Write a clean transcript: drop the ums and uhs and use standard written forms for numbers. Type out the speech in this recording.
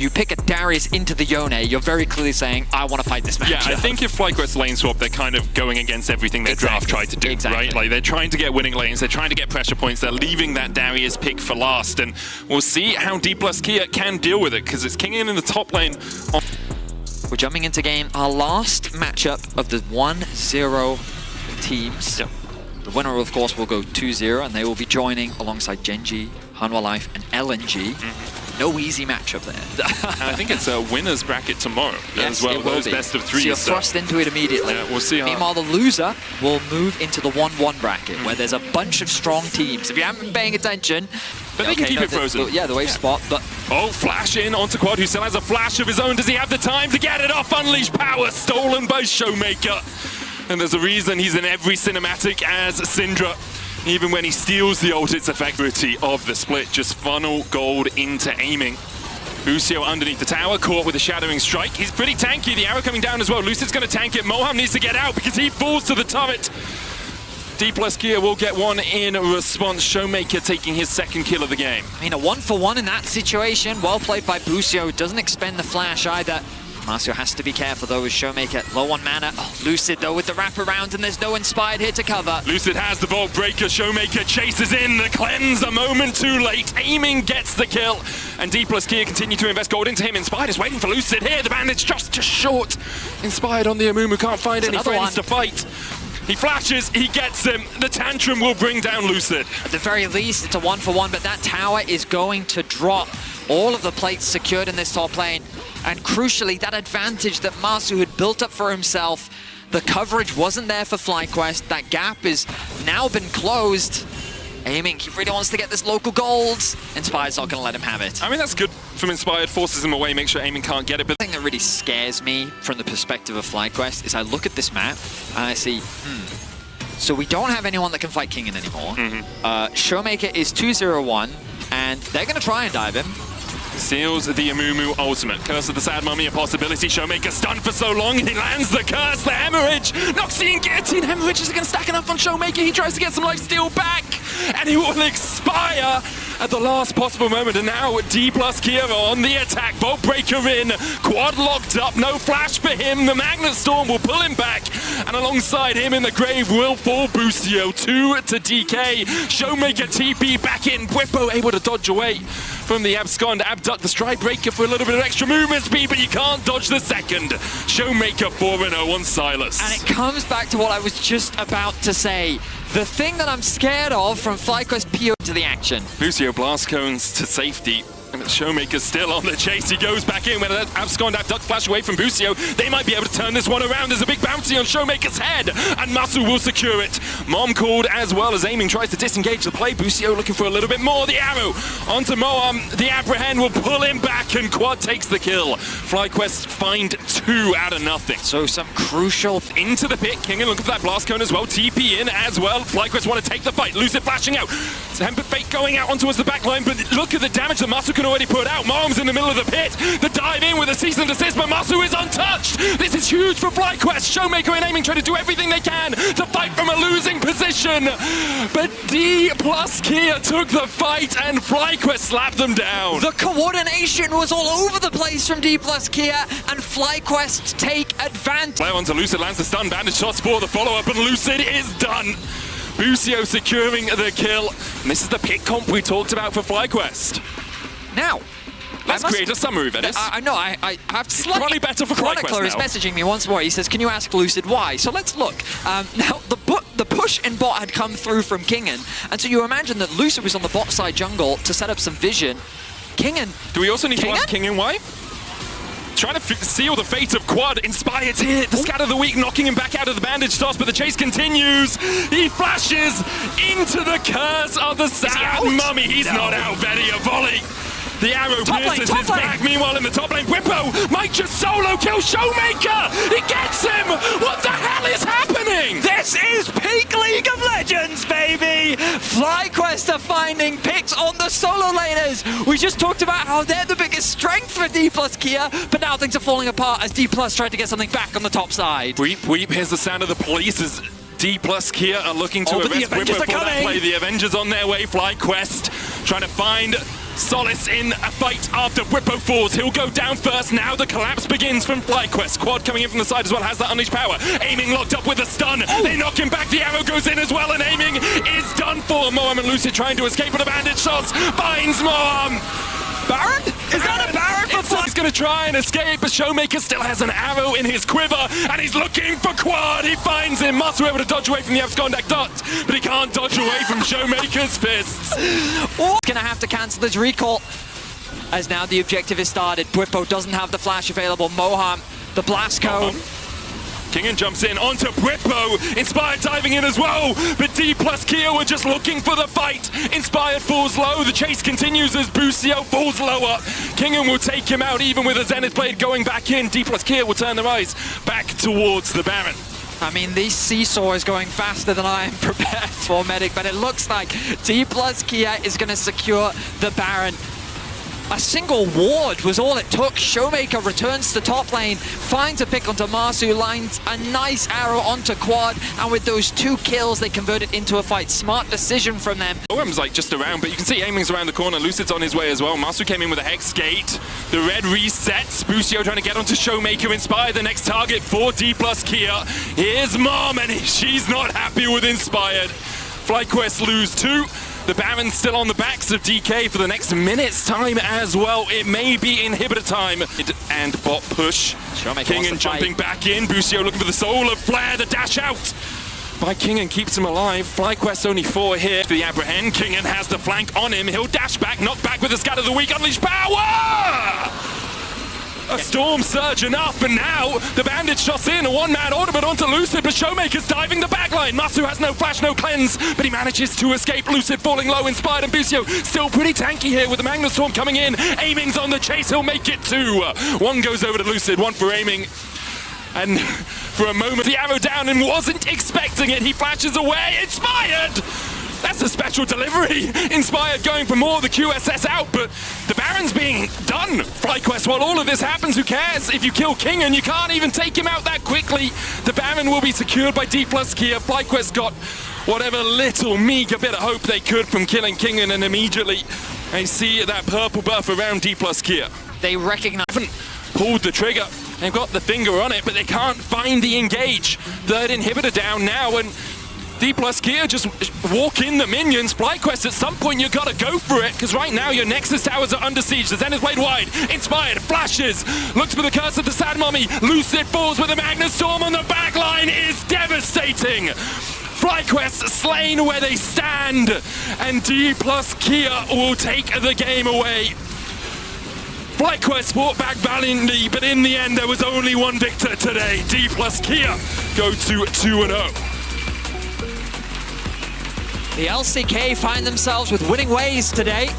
You pick a Darius into the Yone, you're very clearly saying, I want to fight this match. Yeah, I think if FlyQuest lane swap, they're kind of going against everything their draft tried to do, right? Like, they're trying to get winning lanes, they're trying to get pressure points, they're leaving that Darius pick for last, and we'll see how D plus Kia can deal with it, because it's Kingen in the top lane. We're jumping into game, our last matchup of the 1-0 teams. Yep. The winner, of course, will go 2-0, and they will be joining alongside Genji, Hanwha Life, and LNG. No easy matchup there. I think it's a winner's bracket tomorrow as well. Those best of three. So you're thrust into it immediately. Yeah, we'll see. Meanwhile, the loser will move into the 1-1 bracket, where there's a bunch of strong teams. If you haven't been paying attention, but they can keep it frozen. The wave spot, but flash in onto Quad, who still has a flash of his own. Does he have the time to get it off? Unleash power, stolen by Showmaker. And there's a reason he's in every cinematic as Syndra. Even when he steals the ult, its effectivity of the split. Just funnel gold into aiming. Lucio underneath the tower, caught with a shadowing strike. He's pretty tanky, the arrow coming down as well. Lucid's going to tank it. Moham needs to get out because he falls to the turret. D plus Kia will get one in response. Showmaker taking his second kill of the game. I mean, a 1-for-1 in that situation. Well played by Lucio. Doesn't expend the flash either. Marcio has to be careful though with Showmaker. Low on mana. Lucid though with the wraparound, and there's no Inspired here to cover. Lucid has the Vault Breaker. Showmaker chases in the cleanse a moment too late. Aiming gets the kill. And D plus Kia continue to invest gold into him. Inspired is waiting for Lucid here. The bandage just short. Inspired on the Amumu, can't find any friends to fight. He flashes, he gets him. The tantrum will bring down Lucid. At the very least, it's a 1-for-1, but that tower is going to drop. All of the plates secured in this top lane. And crucially, that advantage that Marsu had built up for himself, the coverage wasn't there for FlyQuest. That gap has now been closed. Aiming, he really wants to get this local gold. Inspired's not going to let him have it. I mean, that's good from Inspired. Forces him away, make sure Aiming can't get it. But the thing that really scares me from the perspective of FlyQuest is I look at this map and I see, so we don't have anyone that can fight Kingen anymore. Showmaker is 2-0-1, and they're going to try and dive him. Seals the Amumu ultimate. Curse of the Sad Mummy, a possibility. Showmaker stunned for so long, he lands the curse, the hemorrhage. Noxian guillotine, hemorrhage is again stacking up on Showmaker. He tries to get some life steal back, and he will expire at the last possible moment. And now D plus Kia on the attack. Vault Breaker in, Quad locked up, no flash for him. The Magnet Storm will pull him back, and alongside him in the grave will fall Busio. 2 to DK. Showmaker TP back in. Bwipo able to dodge away from the abscond. Abduct the Stride Breaker for a little bit of extra movement speed, but you can't dodge the second. Showmaker 4-0 on Silas. And it comes back to what I was just about to say. The thing that I'm scared of from FlyQuest PO to the action. Lucio blast cones to safety. Showmaker's still on the chase. He goes back in when abscond abduct flash away from Busio. They might be able to turn this one around. There's a big bounty on Showmaker's head, and Masu will secure it. Mom called as well as Aiming tries to disengage the play. Busio looking for a little bit more. The arrow onto Moam. The apprehend will pull him back, and Quad takes the kill. FlyQuest find 2 out of nothing. So some crucial into the pit. Kingen looking for that blast cone as well. TP in as well. FlyQuest want to take the fight. Lucid flashing out. Temper Fate going out onto the back line, but look at the damage that Masu can already put out. Mom's in the middle of the pit. The dive in with a cease and desist, but Masu is untouched. This is huge for FlyQuest. Showmaker and Aiming try to do everything they can to fight from a losing position. But D plus Kia took the fight, and FlyQuest slapped them down. The coordination was all over the place from D plus Kia, and FlyQuest take advantage. Play onto Lucid, lands the stun, bandage shots for the follow-up, and Lucid is done. Busio securing the kill. And this is the pick comp we talked about for FlyQuest. Now, let's create a summary, Venice. I know, I have to slightly better for Chronicler is messaging me once more. He says, can you ask Lucid why? So let's look. Now, the push in bot had come through from Kingen, and so you imagine that Lucid was on the bot side jungle to set up some vision. Kingen... Do we also need to ask Kingen why? Trying to seal the fate of Quad. Inspired here. The scat of the week knocking him back out of the bandage toss, but the chase continues. He flashes into the curse of the Sad Mummy. He's not out. Betty a volley. The arrow pierces his back. Meanwhile, in the top lane, Bwipo might just solo kill Showmaker. He gets him. What the hell is happening? This is peak League of Legends, baby. FlyQuest are finding picks on the solo laners. We just talked about how they're the biggest strength for D plus Kia, but now things are falling apart as D plus tried to get something back on the top side. Weep, weep. Here's the sound of the police as D plus Kia are looking to arrest Bwipo for that play. The Avengers on their way. FlyQuest trying to find solace in a fight after Whippo falls. He'll go down first. Now the collapse begins from FlyQuest. Quad coming in from the side as well, has that unleashed power. Aiming locked up with a stun. They knock him back. The arrow goes in as well, and aiming is done for. Moam and Lucid trying to escape with the bandit shots. Finds Moam. Baron? Is that a Baron for Fly? He's going to try and escape, but Showmaker still has an arrow in his quiver, and he's looking for Quad. He finds him. Masu able to dodge away from the abscondac dot, but he can't dodge away from Showmaker's fists. Going to have to cancel his recall, as now the objective is started. Bwipo doesn't have the flash available. Moham, the blast cone. Kingen jumps in onto Bwipo. Inspired diving in as well, but D plus Kia were just looking for the fight. Inspired falls low. The chase continues as Busio falls lower. Kingen will take him out even with a Zenith Blade going back in. D plus Kia will turn their eyes back towards the Baron. I mean, this seesaw is going faster than I am prepared for, Medic, but it looks like D plus Kia is going to secure the Baron. A single ward was all it took. Showmaker returns to top lane, finds a pick onto Masu, lines a nice arrow onto Quad, and with those 2 kills, they convert it into a fight. Smart decision from them. OM's like just around, but you can see aiming's around the corner. Lucid's on his way as well. Masu came in with a Hex Gate. The red resets. Busio trying to get onto Showmaker. Inspire the next target for D plus Kia. Here's Mom, and she's not happy with Inspired. FlyQuest lose 2. The Baron's still on the backs of DK for the next minute's time as well. It may be inhibitor time. And bot push. Kingen jumping back in. Busio looking for the soul of Flare. The dash out by Kingen keeps him alive. FlyQuest only 4 here. The apprehend. Kingen has the flank on him. He'll dash back. Knock back with the Scatter of the Weak. Unleash power! A storm surge enough, and now the bandit shots in. A one-man ornament onto Lucid, but Showmaker's diving the backline. Masu has no flash, no cleanse, but he manages to escape. Lucid falling low, Inspired, and Busio still pretty tanky here with the Magnus Storm coming in. Aiming's on the chase, he'll make it 2. One goes over to Lucid, one for aiming. And for a moment, the arrow down and wasn't expecting it. He flashes away. Inspired! That's a special delivery. Inspired going for more, the QSS out, but the Baron's being done. FlyQuest, while all of this happens, who cares? If you kill Kingen, you can't even take him out that quickly. The Baron will be secured by D plus Kia. FlyQuest got whatever little meager bit of hope they could from killing Kingen, and immediately they see that purple buff around D plus Kia. They recognize... Haven't pulled the trigger. They've got the finger on it, but they can't find the engage. Third inhibitor down now, and D plus Kia just walk in the minions. FlyQuest, at some point you gotta go for it, because right now your Nexus towers are under siege. The Zenith Blade wide, Inspired, flashes, looks for the curse of the Sad Mummy. Lucid falls with a Magnus Storm on the back line is devastating. FlyQuest slain where they stand, and D plus Kia will take the game away. FlyQuest fought back valiantly, but in the end there was only one victor today. D plus Kia go to 2-0. The LCK find themselves with winning ways today.